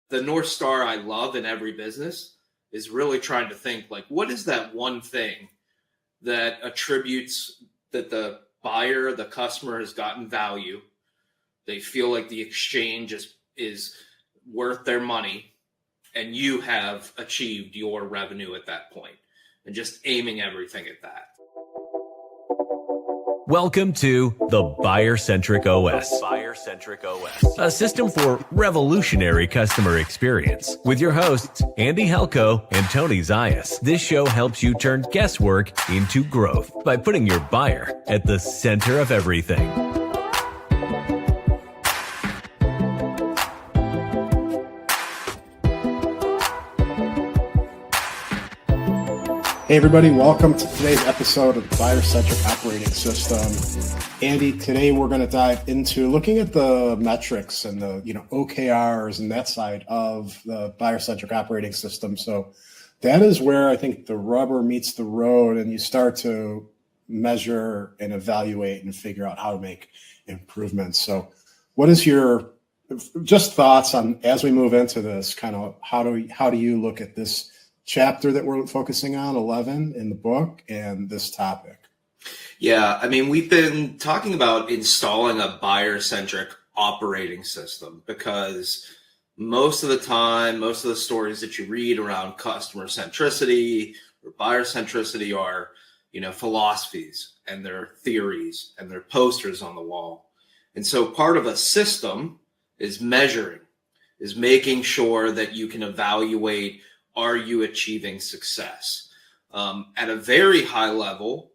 the North Star I love in every business is really trying to think like, what is that one thing that attributes that the buyer, the customer has gotten value. They feel like the exchange is worth their money, and you have achieved your revenue at that point, and just aiming everything at that. Welcome to the Buyer Centric OS. Buyer Centric OS, a system for revolutionary customer experience. With your hosts, Andy Helko and Tony Zayas. This show helps you turn guesswork into growth by putting your buyer at the center of everything. Hey everybody, welcome to today's episode of the Buyer Centric Operating System. Andy, today we're going to dive into looking at the metrics and the OKRs and that side of the Buyer Centric Operating System. So that is where I think the rubber meets the road and you start to measure and evaluate and figure out how to make improvements. So what is your just thoughts on, as we move into this, kind of how do you look at this chapter that we're focusing on, 11 in the book, and this topic? Yeah, I mean, we've been talking about installing a buyer-centric operating system because most of the time, most of the stories that you read around customer centricity or buyer centricity are, philosophies and their theories and their posters on the wall. And so part of a system is measuring, is making sure that you can evaluate, are you achieving success? At a very high level,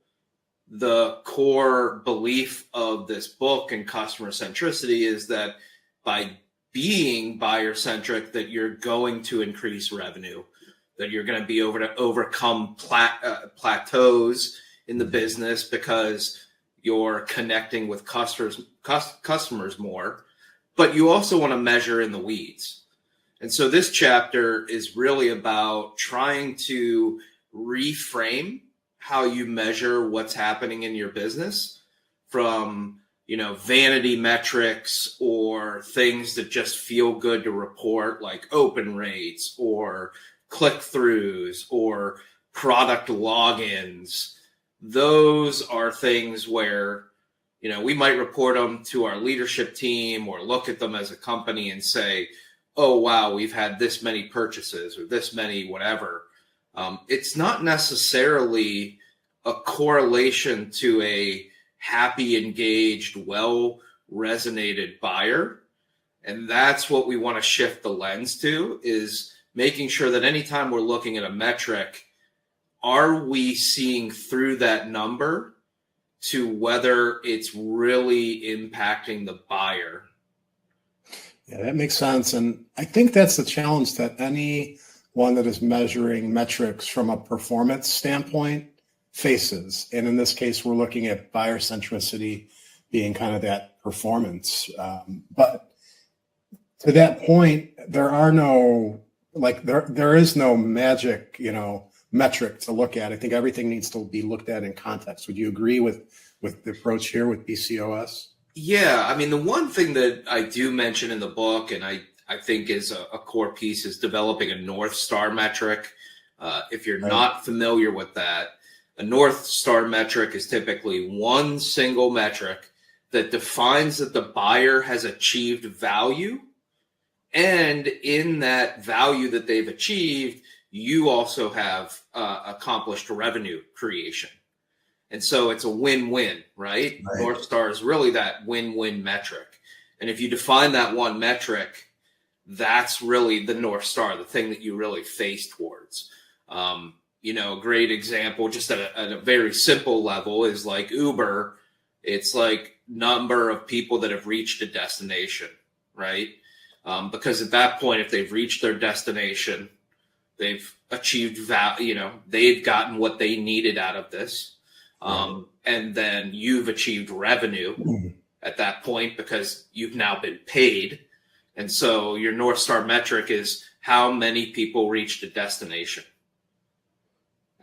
the core belief of this book and customer centricity is that by being buyer centric, that you're going to increase revenue, that you're going to be able to overcome plateaus in the business because you're connecting with customers more, but you also want to measure in the weeds. And so this chapter is really about trying to reframe how you measure what's happening in your business from, vanity metrics or things that just feel good to report, like open rates or click-throughs or product logins. Those are things where, we might report them to our leadership team or look at them as a company and say, oh, wow, we've had this many purchases or this many whatever. It's not necessarily a correlation to a happy, engaged, well-resonated buyer. And that's what we want to shift the lens to, is making sure that anytime we're looking at a metric, are we seeing through that number to whether it's really impacting the buyer? Yeah, that makes sense. And I think that's the challenge that anyone that is measuring metrics from a performance standpoint faces. And in this case, we're looking at buyer centricity being kind of that performance. But to that point, there is no magic, metric to look at. I think everything needs to be looked at in context. Would you agree with the approach here with BCOS? Yeah, I mean, the one thing that I do mention in the book, and I think is a core piece, is developing a North Star metric. If you're not familiar with that, a North Star metric is typically one single metric that defines that the buyer has achieved value. And in that value that they've achieved, you also have accomplished revenue creation. And so it's a win-win, right? North Star is really that win-win metric. And if you define that one metric, that's really the North Star, the thing that you really face towards. A great example, just at a very simple level, is like Uber. It's like number of people that have reached a destination, right? Because at that point, if they've reached their destination, they've achieved value, they've gotten what they needed out of this. And then you've achieved revenue at that point because you've now been paid. And so your North Star metric is how many people reached a destination.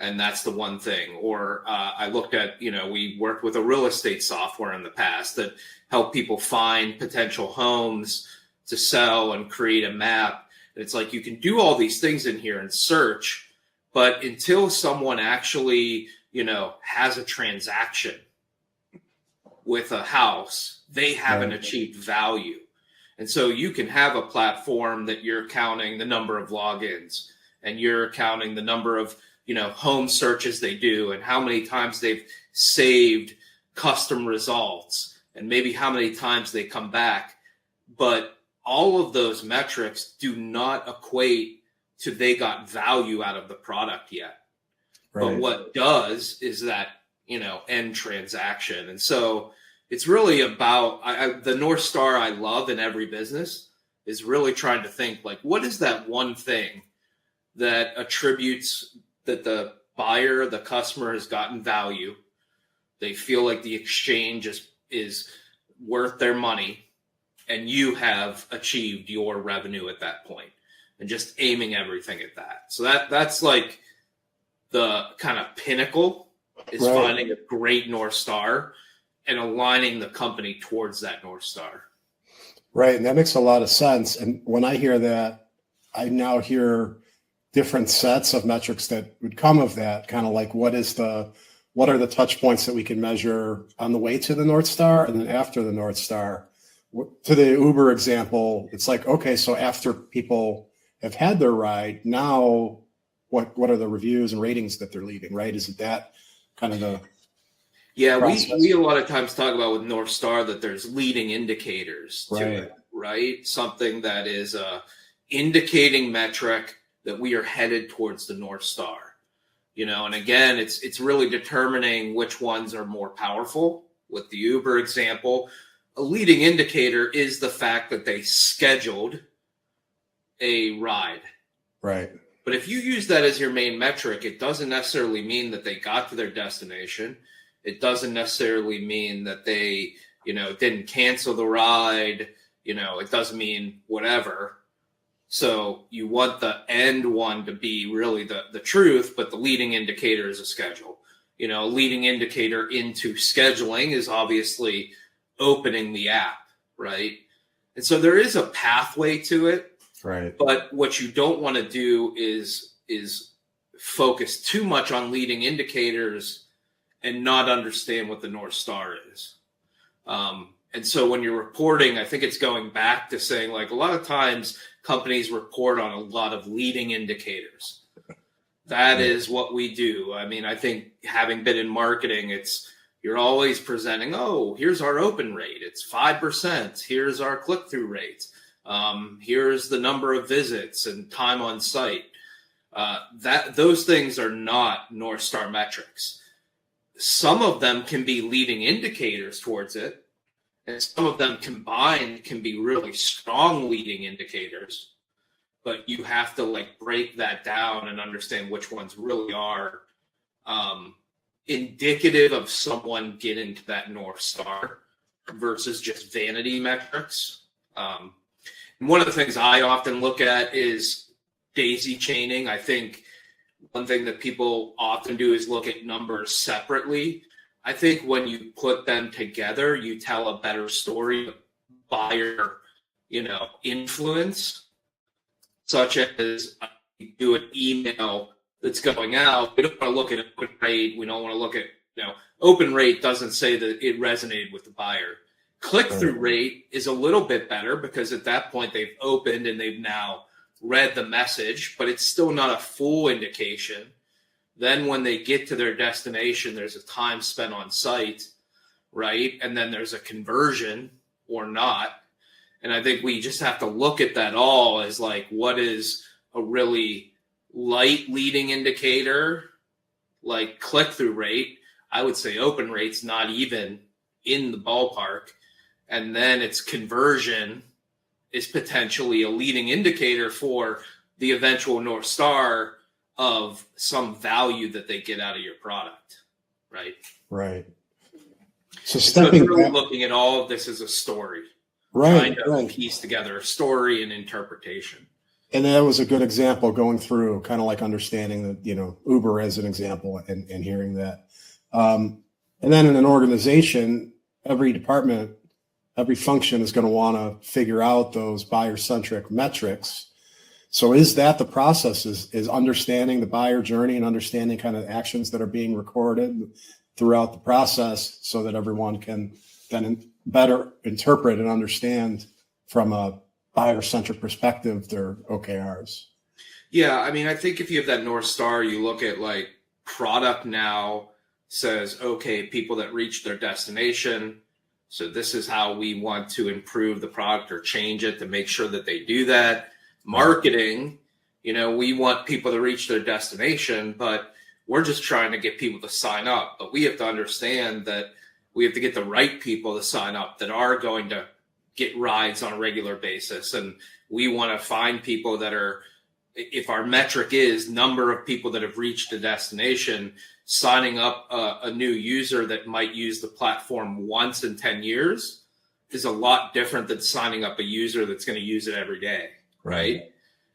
And that's the one thing. Or I looked at, we worked with a real estate software in the past that helped people find potential homes to sell and create a map. It's like you can do all these things in here and search, but until someone actually, has a transaction with a house, they haven't achieved value. And so you can have a platform that you're counting the number of logins and you're counting the number of, home searches they do and how many times they've saved custom results and maybe how many times they come back. But all of those metrics do not equate to they got value out of the product yet. Right. But what does is that, end transaction. And so it's really about the North Star I love in every business is really trying to think like, what is that one thing that attributes that the buyer, the customer has gotten value. They feel like the exchange is worth their money and you have achieved your revenue at that point and just aiming everything at that. So that's like the kind of pinnacle is finding a great North Star and aligning the company towards that North Star. Right. And that makes a lot of sense. And when I hear that, I now hear different sets of metrics that would come of that, kind of like what are the touch points that we can measure on the way to the North Star and then after the North Star. To the Uber example, it's like, okay, so after people have had their ride, now what are the reviews and ratings that they're leaving, right? Isn't that kind of the we a lot of times talk about with North Star that there's leading indicators to it, right? Something that is a indicating metric that we are headed towards the North Star. And again, it's really determining which ones are more powerful. With the Uber example, a leading indicator is the fact that they scheduled a ride. Right. But if you use that as your main metric, it doesn't necessarily mean that they got to their destination. It doesn't necessarily mean that they, didn't cancel the ride. It doesn't mean whatever. So you want the end one to be really the truth, but the leading indicator is a schedule. A leading indicator into scheduling is obviously opening the app, right? And so there is a pathway to it. Right. But what you don't want to do is focus too much on leading indicators and not understand what the North Star is. And so when you're reporting, I think it's going back to saying like a lot of times companies report on a lot of leading indicators. That is what we do. I mean, I think having been in marketing, you're always presenting, oh, here's our open rate. It's 5%. Here's our click-through rate. Here's the number of visits and time on site. Those things are not North Star metrics. Some of them can be leading indicators towards it. And some of them combined can be really strong leading indicators, but you have to break that down and understand which ones really are indicative of someone getting to that North Star versus just vanity metrics. And one of the things I often look at is daisy chaining. I think one thing that people often do is look at numbers separately. I think when you put them together, you tell a better story of buyer, influence, such as you do an email that's going out. We don't want to look at open rate. We don't want to look at, open rate doesn't say that it resonated with the buyer. Click-through rate is a little bit better because at that point they've opened and they've now read the message, but it's still not a full indication. Then when they get to their destination, there's a time spent on site, right? And then there's a conversion or not. And I think we just have to look at that all as what is a really light leading indicator, like click-through rate. I would say open rate's not even in the ballpark. And then its conversion is potentially a leading indicator for the eventual North Star of some value that they get out of your product, right? Right. So stepping really back, looking at all of this as a story, right? Trying to piece together a story and interpretation. And that was a good example going through, kind of like understanding that, Uber as an example and hearing that. And then in an organization, every department, every function is going to want to figure out those buyer-centric metrics. So is that the process, is understanding the buyer journey and understanding kind of actions that are being recorded throughout the process so that everyone can then better interpret and understand from a buyer-centric perspective their OKRs? Yeah, I mean, I think if you have that North Star, you look at like product now says, okay, people that reach their destination, so this is how we want to improve the product or change it to make sure that they do that. Marketing, we want people to reach their destination, but we're just trying to get people to sign up. But we have to understand that we have to get the right people to sign up that are going to get rides on a regular basis. And we want to find people that are, if our metric is number of people that have reached a destination, signing up a new user that might use the platform once in 10 years is a lot different than signing up a user that's going to use it every day. Right.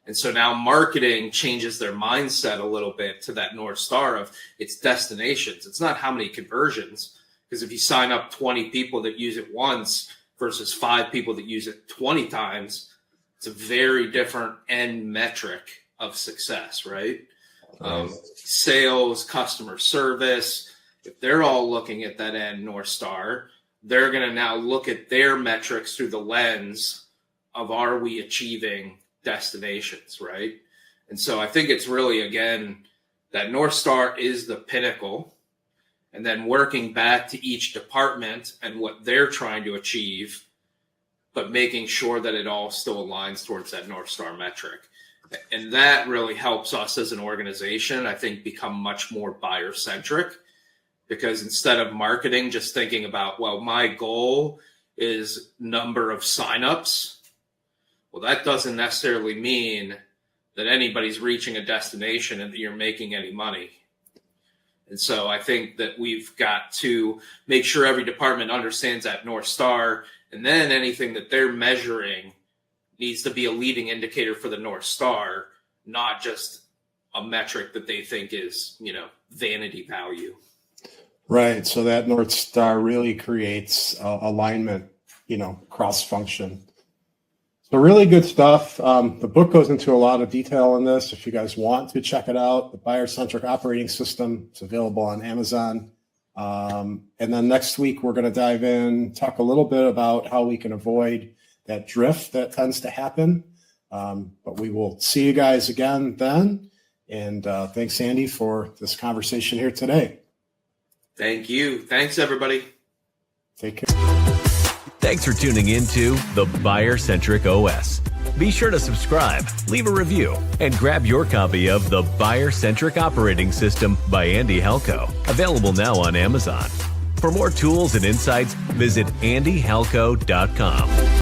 And so now marketing changes their mindset a little bit to that North Star of it's destinations. It's not how many conversions, because if you sign up 20 people that use it once versus 5 people that use it 20 times, it's a very different end metric of success, right? Sales, customer service, if they're all looking at that end North Star, they're going to now look at their metrics through the lens of, are we achieving destinations, right? And so I think it's really, again, that North Star is the pinnacle, and then working back to each department and what they're trying to achieve, but making sure that it all still aligns towards that North Star metric. And that really helps us as an organization, I think, become much more buyer centric, because instead of marketing just thinking about, well, my goal is number of signups, well, that doesn't necessarily mean that anybody's reaching a destination and that you're making any money. And so I think that we've got to make sure every department understands that North Star, and then anything that they're measuring needs to be a leading indicator for the North Star, not just a metric that they think is, vanity value. Right. So that North Star really creates alignment, cross-function. So really good stuff. The book goes into a lot of detail on this. If you guys want to check it out, the Buyer Centric Operating System, it's available on Amazon. And then next week, we're going to dive in, talk a little bit about how we can avoid that drift that tends to happen. But we will see you guys again then. And thanks, Andy, for this conversation here today. Thank you. Thanks, everybody. Take care. Thanks for tuning in to the Buyer Centric OS. Be sure to subscribe, leave a review, and grab your copy of the Buyer Centric Operating System by Andy Halko, available now on Amazon. For more tools and insights, visit andyhalko.com.